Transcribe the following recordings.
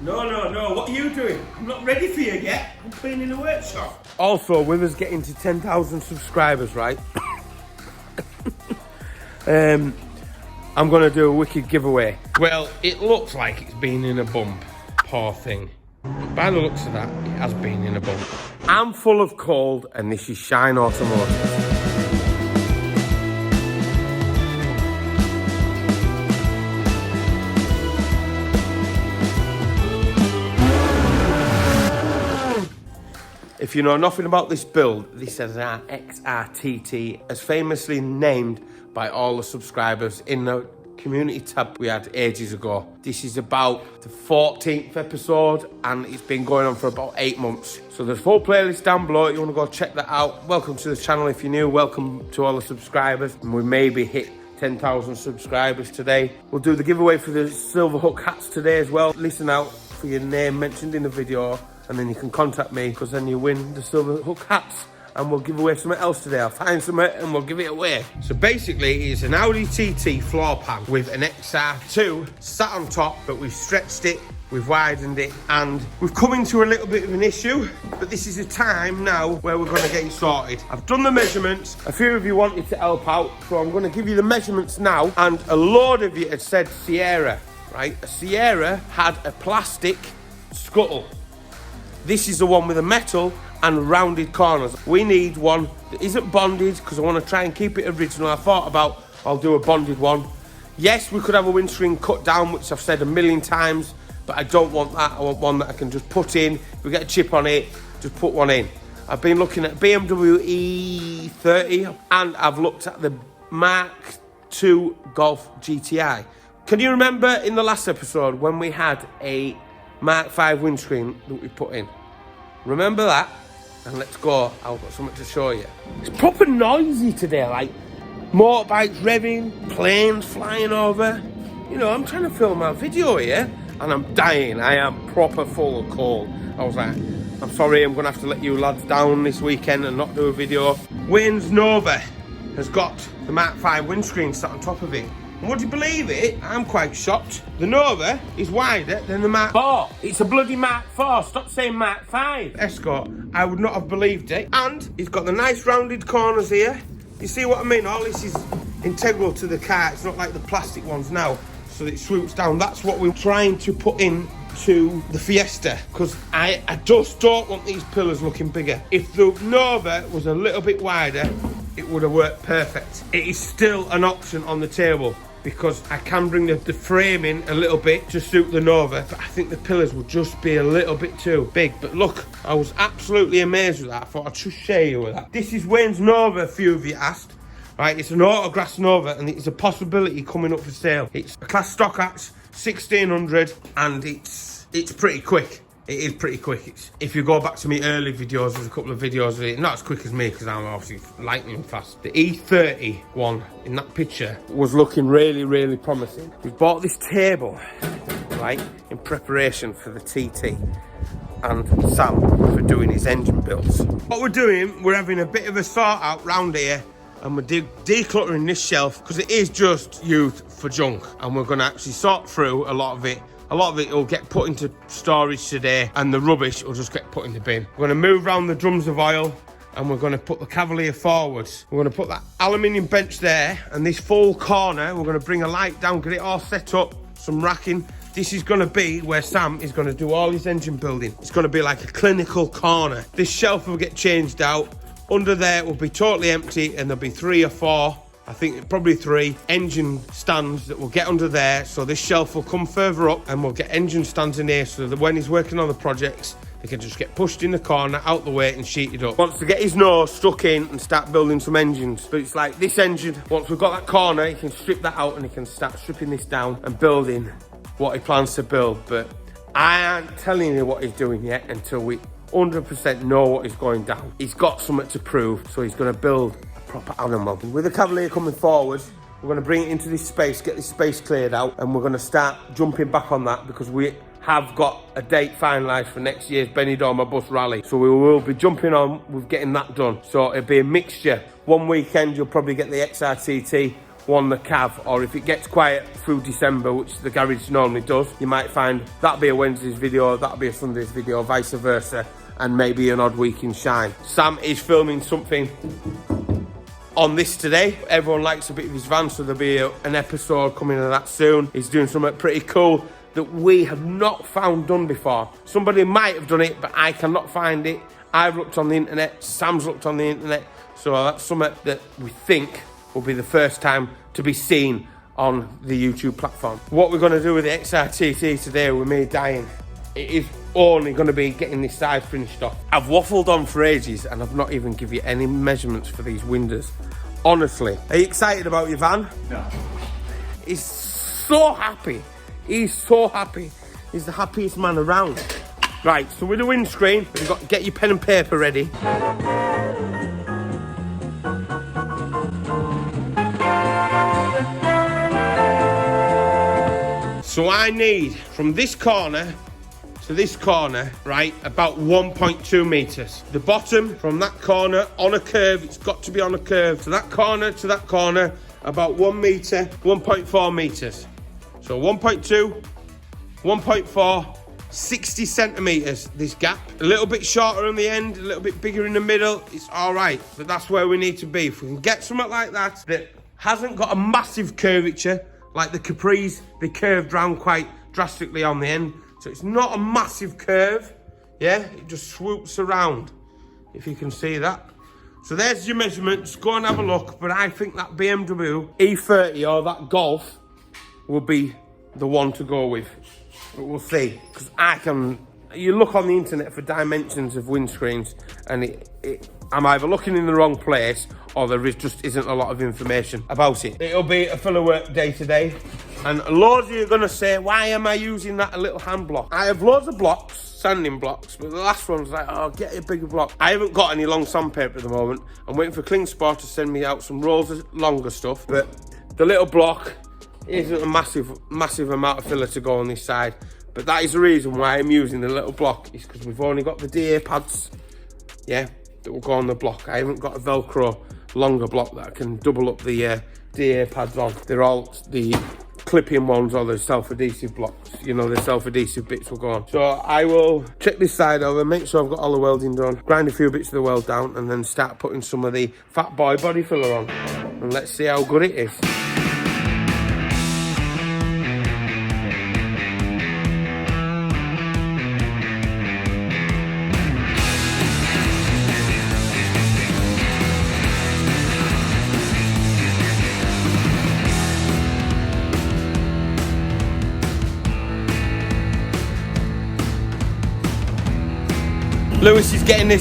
No, what are you doing? I'm not ready for you yet. I'm cleaning the workshop. Also, with us getting to 10,000 subscribers, right? I'm going to do a wicked giveaway. Well, it looks like it's been in a bump. Poor thing. By the looks of that, it has been in a bump. I'm full of cold, and this is Shine Automotive. If you know nothing about this build, this is our XRTT, as famously named by all the subscribers in the community tab we had ages ago. This is about the 14th episode, and it's been going on for about 8 months. So there's a full playlist down below if you want to go check that out. Welcome to the channel if you're new, welcome to all the subscribers. And we maybe hit 10,000 subscribers today. We'll do the giveaway for the silver hook hats today as well. Listen out for your name mentioned in the video, and then you can contact me, because then you win the silver hook hats, and we'll give away something else today. I'll find something and we'll give it away. So basically, it's an Audi TT floor pan with an XR2 sat on top, but we've stretched it, we've widened it, and we've come into a little bit of an issue, but this is a time now where we're going to get it sorted. I've done the measurements. A few of you wanted to help out, so I'm going to give you the measurements now, and a load of you had said Sierra, right? A Sierra had a plastic scuttle. This is the one with a metal and rounded corners. We need one that isn't bonded, because I want to try and keep it original. I thought about, I'll do a bonded one. Yes, we could have a windscreen cut down, which I've said a million times, but I don't want that. I want one that I can just put in. If we get a chip on it, just put one in. I've been looking at BMW E30, and I've looked at the Mark II Golf GTI. Can you remember in the last episode when we had a Mark V windscreen that we put in? Remember that? And let's go. I've got something to show you. It's proper noisy today, like motorbikes revving, planes flying over. You know, I'm trying to film my video here, and I'm dying. I am proper full of cold. I was like, I'm sorry, I'm going to have to let you lads down this weekend and not do a video. Wayne's Nova has got the Mark V windscreen sat on top of it. And would you believe it? I'm quite shocked. The Nova is wider than the Mark IV. It's a bloody Mark IV. Stop saying Mark V. Escort, I would not have believed it. And it's got the nice rounded corners here. You see what I mean? All this is integral to the car. It's not like the plastic ones now, so that it swoops down. That's what we're trying to put in to the Fiesta, because I just don't want these pillars looking bigger. If the Nova was a little bit wider, it would have worked perfect. It is still an option on the table, because I can bring the frame in a little bit to suit the Nova, but I think the pillars would just be a little bit too big. But look, I was absolutely amazed with that. I thought I'd just share you with that. This is Wayne's Nova, a few of you asked. Right, it's an autograss Nova, and it's a possibility coming up for sale. It's a class stock hatch, 1600, and it's pretty quick. It is pretty quick. If you go back to my early videos, there's a couple of videos of it. Not as quick as me, because I'm obviously lightning fast. The E30 one in that picture was looking really, really promising. We bought this table, right, in preparation for the TT and Sam for doing his engine builds. What we're doing, we're having a bit of a sort out round here, and we're decluttering this shelf, because it is just used for junk, and we're going to actually sort through a lot of it. A lot of it will get put into storage today, and the rubbish will just get put in the bin. We're going to move around the drums of oil, and we're going to put the Cavalier forwards. We're going to put that aluminium bench there, and this full corner, we're going to bring a light down, get it all set up, some racking. This is going to be where Sam is going to do all his engine building. It's going to be like a clinical corner. This shelf will get changed out. Under there will be totally empty, and there'll be 3 or 4, I think probably 3 engine stands that will get under there. So this shelf will come further up, and we'll get engine stands in here, so that when he's working on the projects, they can just get pushed in the corner, out the way, and sheeted up. Wants to get his nose stuck in and start building some engines. But it's like this engine, once we've got that corner, he can strip that out, and he can start stripping this down and building what he plans to build. But I aren't telling you what he's doing yet until we 100% know what is going down. He's got something to prove, so he's going to build a proper animal. With the Cavalier coming forward, we're going to bring it into this space, get this space cleared out, and we're going to start jumping back on that, because we have got a date finalised for next year's Benidorm Bus Rally. So we will be jumping on with getting that done. So it'll be a mixture. One weekend you'll probably get the XRTT, won the cav, or if it gets quiet through December, which the garage normally does, you might find that'll be a Wednesday's video, that'll be a Sunday's video, vice versa, and maybe an odd week in shine. Sam is filming something on this today. Everyone likes a bit of his van, so there'll be an episode coming of that soon. He's doing something pretty cool that we have not found done before. Somebody might have done it, but I cannot find it. I've looked on the internet, Sam's looked on the internet, so that's something that we think will be the first time to be seen on the YouTube platform. What we're going to do with the XRTT today, with me dying, it is only going to be getting this side finished off. I've waffled on for ages and I've not even given you any measurements for these windows. Honestly, are you excited about your van? No. He's so happy. He's so happy. He's the happiest man around. Right, so with the windscreen, we've got to get your pen and paper ready. So I need, from this corner to this corner, right, about 1.2 meters. The bottom from that corner on a curve, it's got to be on a curve. To that corner, about 1 meter, 1.4 meters. So 1.2, 1.4, 60 centimeters, this gap. A little bit shorter on the end, a little bit bigger in the middle, it's all right. But that's where we need to be. If we can get something like that hasn't got a massive curvature, like the Capris, they curved round quite drastically on the end. So it's not a massive curve, yeah? It just swoops around, if you can see that. So there's your measurements, go and have a look. But I think that BMW E30 or that Golf will be the one to go with. But we'll see, because you look on the internet for dimensions of windscreens and I'm either looking in the wrong place or there just isn't a lot of information about it. It'll be a full of work day today. And loads of you are going to say, why am I using that little hand block? I have loads of blocks, sanding blocks, but the last one's like, oh, get a bigger block. I haven't got any long sandpaper at the moment. I'm waiting for Clean Spot to send me out some rolls of longer stuff, but the little block isn't a massive amount of filler to go on this side. But that is the reason why I'm using the little block, is because we've only got the DA pads, yeah, that will go on the block. I haven't got a Velcro longer block that I can double up the DA pads on. They're all the clipping ones or the self-adhesive blocks. You know, the self-adhesive bits will go on. So I will check this side over, make sure I've got all the welding done, grind a few bits of the weld down, and then start putting some of the Fat Boy body filler on. And let's see how good it is. Lewis is getting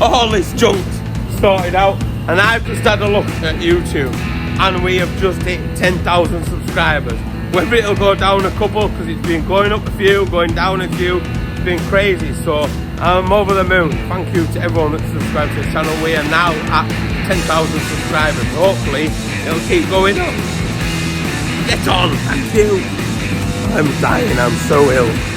all this junk sorted out, and I've just had a look at YouTube and we have just hit 10,000 subscribers. Whether it'll go down a couple, because it's been going up a few, going down a few, it's been crazy. So I'm over the moon. Thank you to everyone that's subscribed to the channel. We are now at 10,000 subscribers. Hopefully it'll keep going up. Get on, thank you. I'm dying, I'm so ill.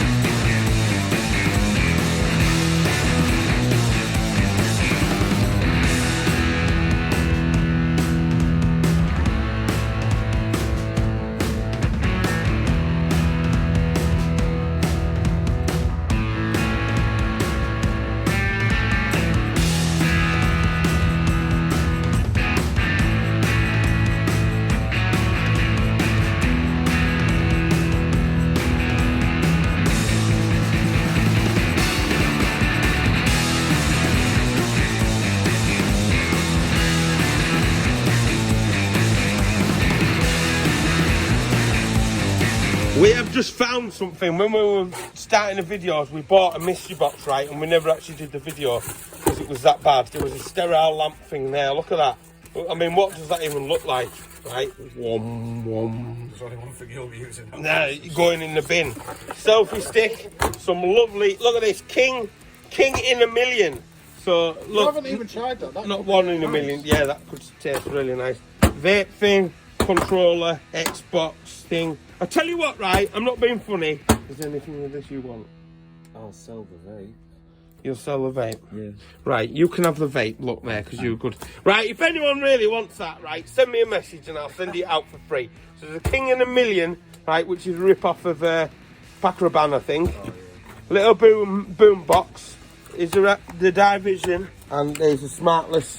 We have just found something. When we were starting the videos, we bought a mystery box, right? And we never actually did the video because it was that bad. There was a sterile lamp thing there. Look at that. I mean, what does that even look like, right? Wom. There's only one thing you'll be using. Nah, going in the bin. Selfie stick. Some lovely, look at this, king in a million. So, look. You haven't even tried that. That's not one in a million. Yeah, that could taste really nice. Vape thing, controller, Xbox thing. I tell you what, right? I'm not being funny. Is there anything with this you want? I'll sell the vape. You'll sell the vape? Yeah. Right, you can have the vape, look there, because you're good. Right, if anyone really wants that, right, send me a message and I'll send it out for free. So there's a King and a Million, right, which is a rip-off of Pacraban, I think. Oh, yeah. Little boom box. Is there the Division, and there's a Smartless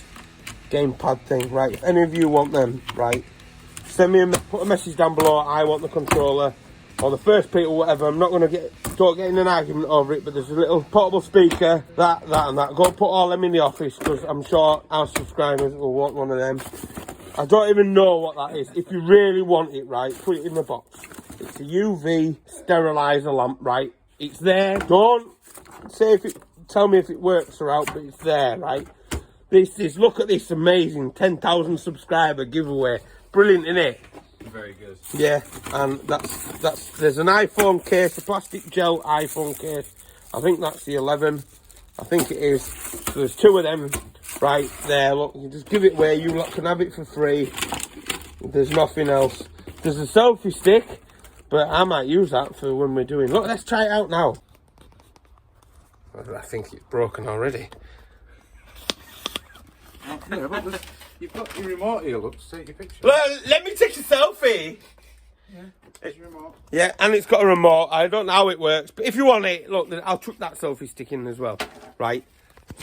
gamepad thing, right? If any of you want them, right, send me put a message down below. I want the controller, or the first people, whatever. I'm not going to don't get in an argument over it, but there's a little portable speaker, that and that. Go put all them in the office, because I'm sure our subscribers will want one of them. I don't even know what that is. If you really want it, right, put it in the box. It's a UV sterilizer lamp, right? It's there. Don't say if it. Tell me if it works or out, but it's there, right? This look at this amazing 10,000 subscriber giveaway. Brilliant, isn't it? Very good. Yeah, and that's there's an iPhone case, a plastic gel iPhone case. I think that's the 11. I think it is. So there's two of them right there. Look, you just give it away. You lot can have it for free. There's nothing else. There's a selfie stick, but I might use that for when we're doing. Look, let's try it out now. I think it's broken already. Yeah, but you've got your remote here, look, to take your picture. Let me take a selfie. Yeah, it's your remote. Yeah, and it's got a remote. I don't know how it works, but if you want it, look, I'll chuck that selfie stick in as well, right?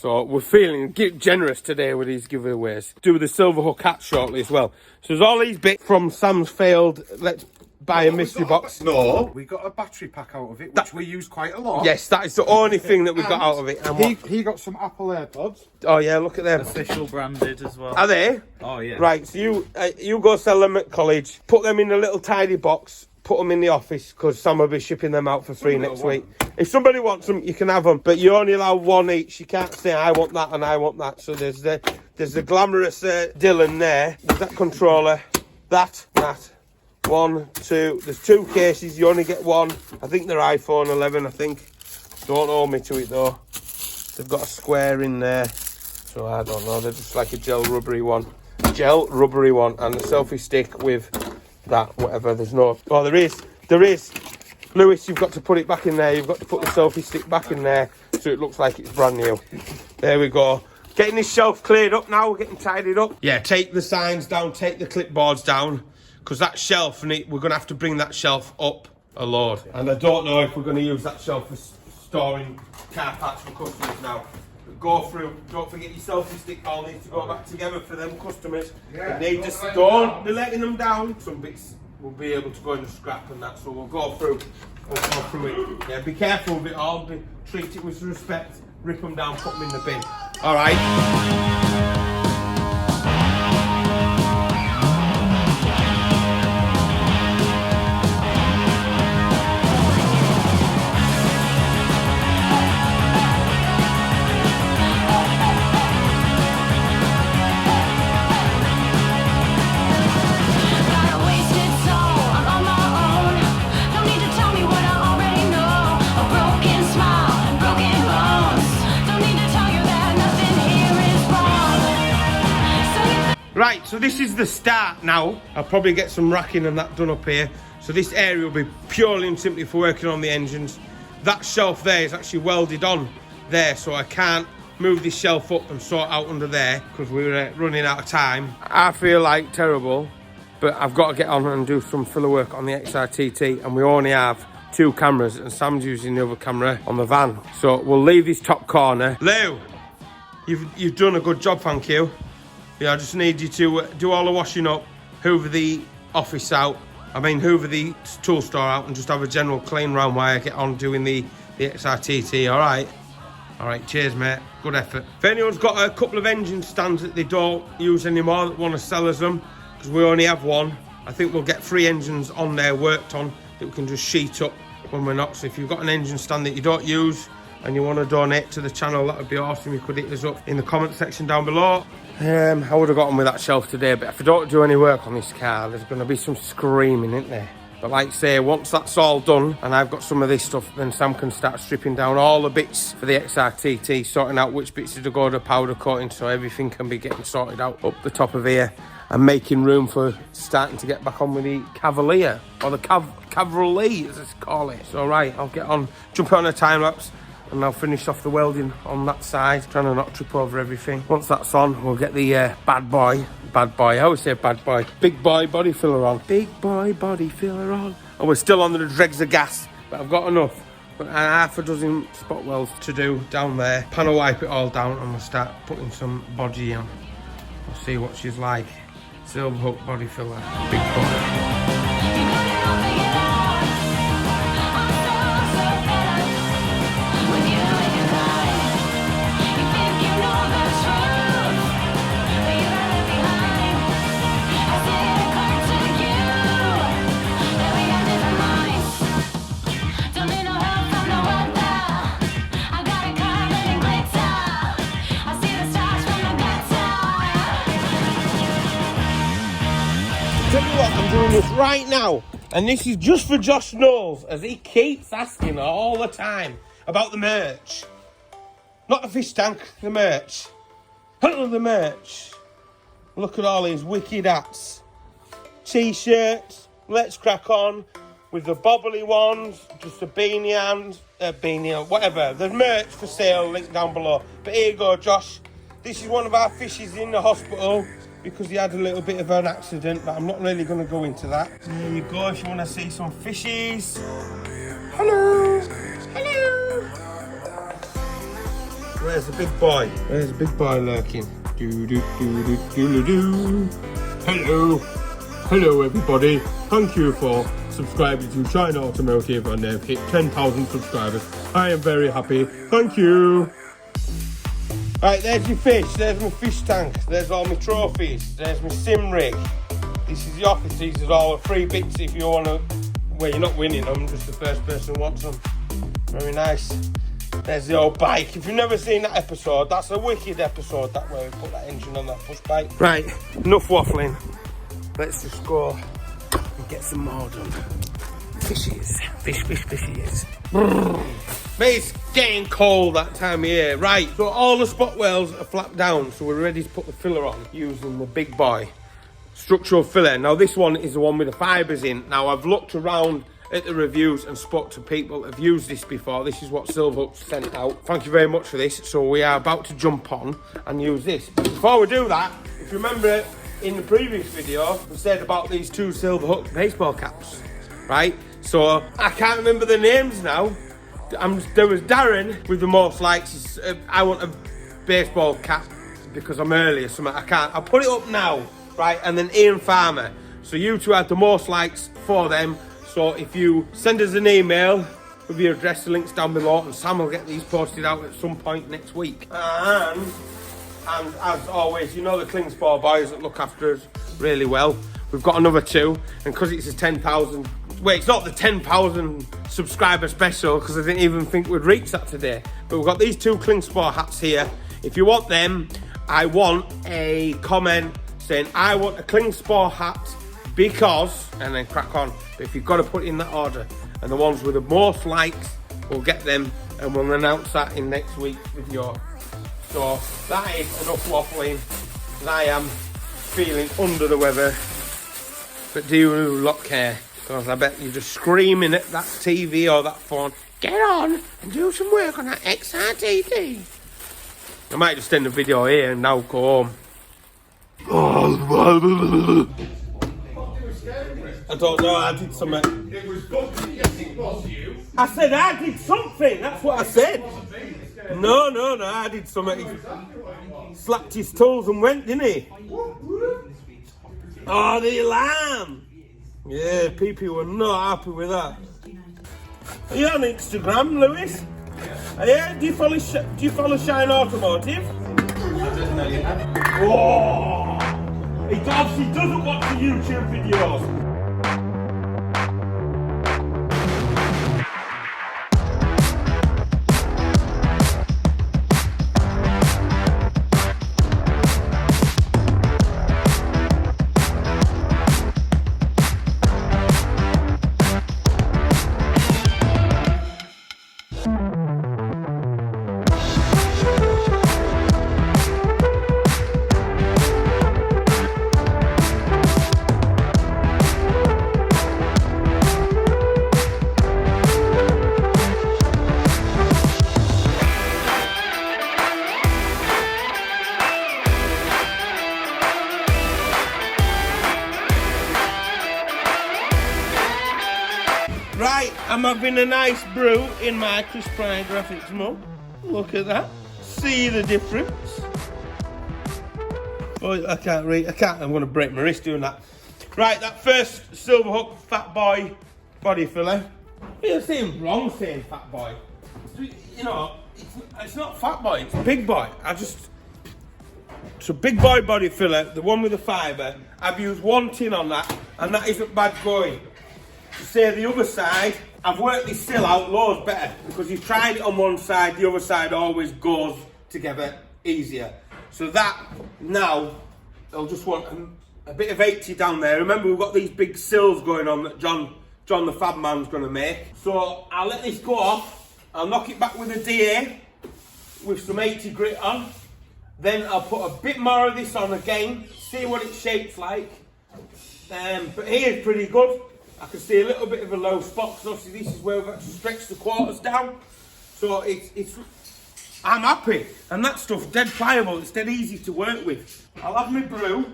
So we're feeling generous today with these giveaways. Do the silver hook hat shortly as well. So there's all these bits from Sam's failed Let's Buy a mystery box. No, we got a battery pack out of it, which we use quite a lot. Yes, that is the only thing that we got out of it. And he got some Apple AirPods. Oh yeah, look at them. Official branded as well. Are they? Oh yeah. Right, so you go sell them at college, put them in a little tidy box, put them in the office, because Sam will be shipping them out for free next week. If somebody wants them, you can have them, but you only allow one each. You can't say I want that and I want that. So there's the glamorous Dylan there with that controller, that. 1, 2. There's 2 cases. You only get one. I think they're iPhone 11. I think. Don't hold me to it though. They've got a square in there, so I don't know. They're just like a gel rubbery one, and a selfie stick with that. Whatever. There's no. Oh, there is. Lewis, you've got to put it back in there. You've got to put the selfie stick back in there so it looks like it's brand new. There we go. Getting this shelf cleared up now. We're getting tidied up. Yeah, take the signs down. Take the clipboards down. Because that shelf, we're going to have to bring that shelf up a load. And I don't know if we're going to use that shelf for storing car parts for customers now. But go through, don't forget your selfie stick all needs to go back together for them customers. Yeah, they just don't be letting them down. Some bits will be able to go in the scrap and that, so we'll go through it. Yeah, be careful with it all, treat it with respect, rip them down, put them in the bin. Alright. Right, so this is the start now. I'll probably get some racking and that done up here. So this area will be purely and simply for working on the engines. That shelf there is actually welded on there, so I can't move this shelf up and sort out under there because we're running out of time. I feel like terrible, but I've got to get on and do some filler work on the XRTT, and we only have 2 cameras and Sam's using the other camera on the van. So we'll leave this top corner. Lou, you've done a good job, thank you. Yeah, I just need you to do all the washing up, hoover the office out, hoover the tool store out, and just have a general clean round while I get on doing the XRTT, alright? Alright, cheers mate, good effort. If anyone's got a couple of engine stands that they don't use anymore that want to sell us them, because we only have one, I think we'll get 3 engines on there worked on that we can just sheet up when we're not. So if you've got an engine stand that you don't use and you want to donate to the channel, that would be awesome. You could hit us up in the comment section down below. I would have got on with that shelf today, but if I don't do any work on this car, there's going to be some screaming, isn't there? But like I say, once that's all done and I've got some of this stuff, then Sam can start stripping down all the bits for the XRTT, sorting out which bits to go to powder coating, so everything can be getting sorted out up the top of here, and making room for starting to get back on with the Cavalier, or the Cavalry as it's called it. So right, I'll get on, jump on a time lapse, and I'll finish off the welding on that side, trying to not trip over everything. Once that's on, we'll get the bad boy, I always say bad boy, big boy body filler on. Big boy body filler on. And we're still on the dregs of gas, but I've got enough. But half a dozen spot welds to do down there. Panel wipe it all down and we'll start putting some body on. We'll see what she's like. Silver hook body filler, big boy. Tell you what, I'm doing this right now, and this is just for Josh Knowles, as he keeps asking all the time about the merch. Not the fish tank, the merch. Hello, the merch. Look at all these wicked hats. T-shirts, let's crack on with the bobbly ones, just a beanie and, whatever. There's merch for sale, link down below. But here you go, Josh. This is one of our fishes in the hospital, because he had a little bit of an accident, but I'm not really going to go into that. There you go, if you want to see some fishies. Hello! Hello! Where's the big boy? Where's the big boy lurking? Do-do-do-do-do-do-do. Hello! Hello everybody, thank you for subscribing to Shawn Automotive, and they've hit 10,000 subscribers. I am very happy, thank you! Right, there's your fish, there's my fish tank, there's all my trophies, there's my sim rig. This is the office, these are all the free bits if you want to, well, you're not winning them, just the first person who wants them. Very nice. There's the old bike. If you've never seen that episode, that's a wicked episode, that way we put that engine on that push bike. Right, enough waffling. Let's just go and get some more done. Fishies, fishies. But it's getting cold that time of year. Right, so all the spot welds are flapped down, so we're ready to put the filler on using the big boy structural filler. Now this one is the one with the fibres in. Now I've looked around at the reviews and spoke to people that have used this before. This is what Silverhook sent out. Thank you very much for this. So we are about to jump on and use this. But before we do that, if you remember in the previous video, we said about these two Silverhook baseball caps, right? So I can't remember the names now. There was Darren with the most likes. I want a baseball cap because I'm early or something. I can't. I'll put it up now, right? And then Ian Farmer. So you two had the most likes for them. So if you send us an email with your address, the links down below, and Sam will get these posted out at some point next week. And as always, you know the Klingspor boys that look after us really well. We've got another two, and because it's a 10,000. Wait, it's not the 10,000 subscriber special because I didn't even think we'd reach that today. But we've got these two Klingspor hats here. If you want them, I want a comment saying, I want a Klingspor hat because, and then crack on. But if you've got to put in that order, and the ones with the most likes, we'll get them, and we'll announce that in next week's video. So that is enough waffling, and I am feeling under the weather. But do you lot care? Because I bet you're just screaming at that TV or that phone, get on and do some work on that XRTT. I might just end the video here and now go home. I don't know, I did something. It was bumpy, yes it was you. I said I did something, that's what I said. No, I did something. He slapped his toes and went, didn't he? Oh, the alarm. Yeah, people were not happy with that. Are you on Instagram, Lewis? Yeah, do you follow Shawn Automotive? Oh, he obviously doesn't watch the YouTube videos. I'm having a nice brew in my crisp graphics mug. Look at that. See the difference? Oh, I can't read. I'm going to break my wrist doing that. Right, that first silver hook fat boy body filler. You're saying wrong saying fat boy. You know, it's not fat boy, it's big boy. So big boy body filler, the one with the fibre. I've used 1 tin on that, and that isn't bad going. To say the other side, I've worked this sill out loads better because you've tried it on one side, the other side always goes together easier. So that now I'll just want a bit of 80 down there. Remember, we've got these big sills going on that John the Fab Man's going to make. So I'll let this go off. I'll knock it back with a DA with some 80 grit on. Then I'll put a bit more of this on again, see what it shapes like. But here's pretty good. I can see a little bit of a low spot, because obviously this is where we've got to stretch the quarters down. So I'm happy. And that stuff's dead pliable, it's dead easy to work with. I'll have my brew,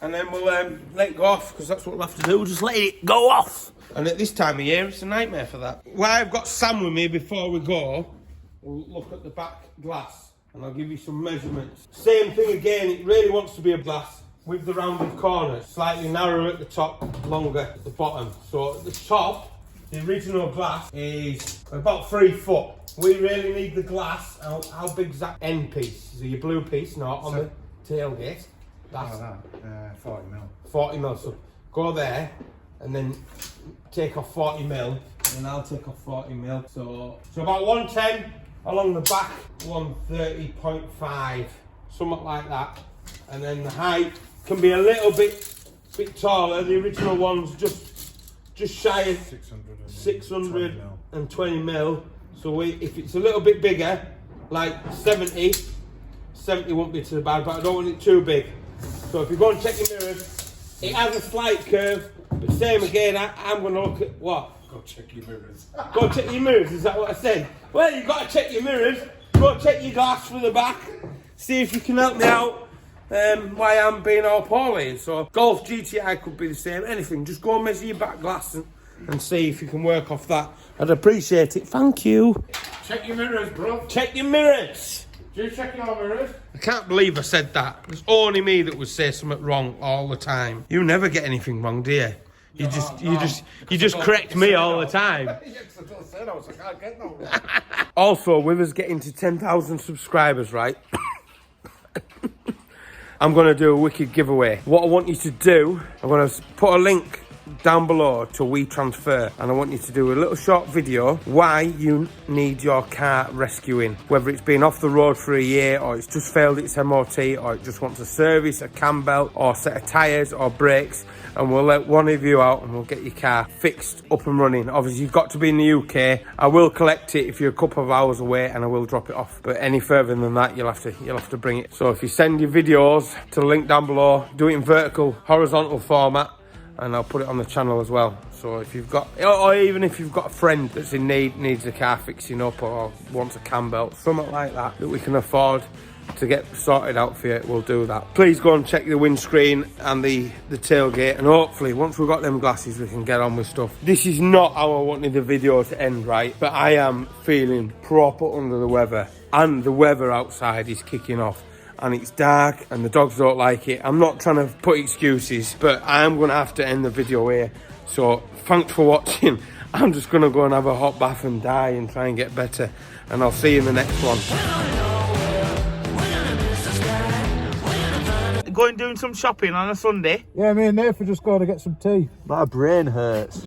and then we'll let it go off, because that's what we'll have to do, we'll just let it go off. And at this time of year, it's a nightmare for that. While I've got Sam with me before we go, we'll look at the back glass, and I'll give you some measurements. Same thing again, it really wants to be a glass with the rounded corners, slightly narrower at the top, longer at the bottom. So at the top, the original glass is about 3 foot. We really need the glass. How big's that end piece? Is it your blue piece? No, on the tailgate. That's 40 mil. 40 mil. So go there and then take off 40 mil, and I'll take off 40 mil. So about 110 along the back, 130.5, something like that. And then the height can be a little bit taller. The original one's just shy of 620 mil. So if it's a little bit bigger, like 70 won't be too bad, but I don't want it too big. So if you go and check your mirrors, it has a slight curve, but same again, I'm going to look at what? Go check your mirrors. Go check your mirrors, is that what I said? Well, you've got to check your mirrors, go check your glass for the back, see if you can help me out. Why I'm being all poorly. So Golf GTI could be the same, anything. Just go and measure your back glass and see if you can work off that. I'd appreciate it, thank you. Check your mirrors, bro. Check your mirrors. Do you check your mirrors? I can't believe I said that. It's only me that would say something wrong all the time. You never get anything wrong, do you? You just correct me all the time. Also, with us getting to 10,000 subscribers, right? I'm going to do a wicked giveaway. What I want you to do, I'm going to put a link down below to WeTransfer, and I want you to do a little short video why you need your car rescuing, whether it's been off the road for a year, or it's just failed its MOT, or it just wants a service, a cam belt, or a set of tyres or brakes, and we'll let one of you out and we'll get your car fixed, up and running. Obviously you've got to be in the UK. I will collect it if you're a couple of hours away, and I will drop it off, but any further than that you'll have to bring it. So if you send your videos to the link down below, do it in vertical, horizontal format, and I'll put it on the channel as well. So if you've got, or even if you've got a friend that's in need, needs a car fixing up, or wants a cam belt, something like that we can afford to get sorted out for you, we'll do that. Please go and check the windscreen and the tailgate, and hopefully once we've got them glasses we can get on with stuff. This is not how I wanted the video to end, right? But I am feeling proper under the weather, and the weather outside is kicking off. And it's dark and the dogs don't like it. I'm not trying to put excuses, but I'm going to have to end the video here. So thanks for watching. I'm just going to go and have a hot bath and die and try and get better. And I'll see you in the next one. Going doing some shopping on a Sunday? Yeah, me and Nathan just going to get some tea. My brain hurts.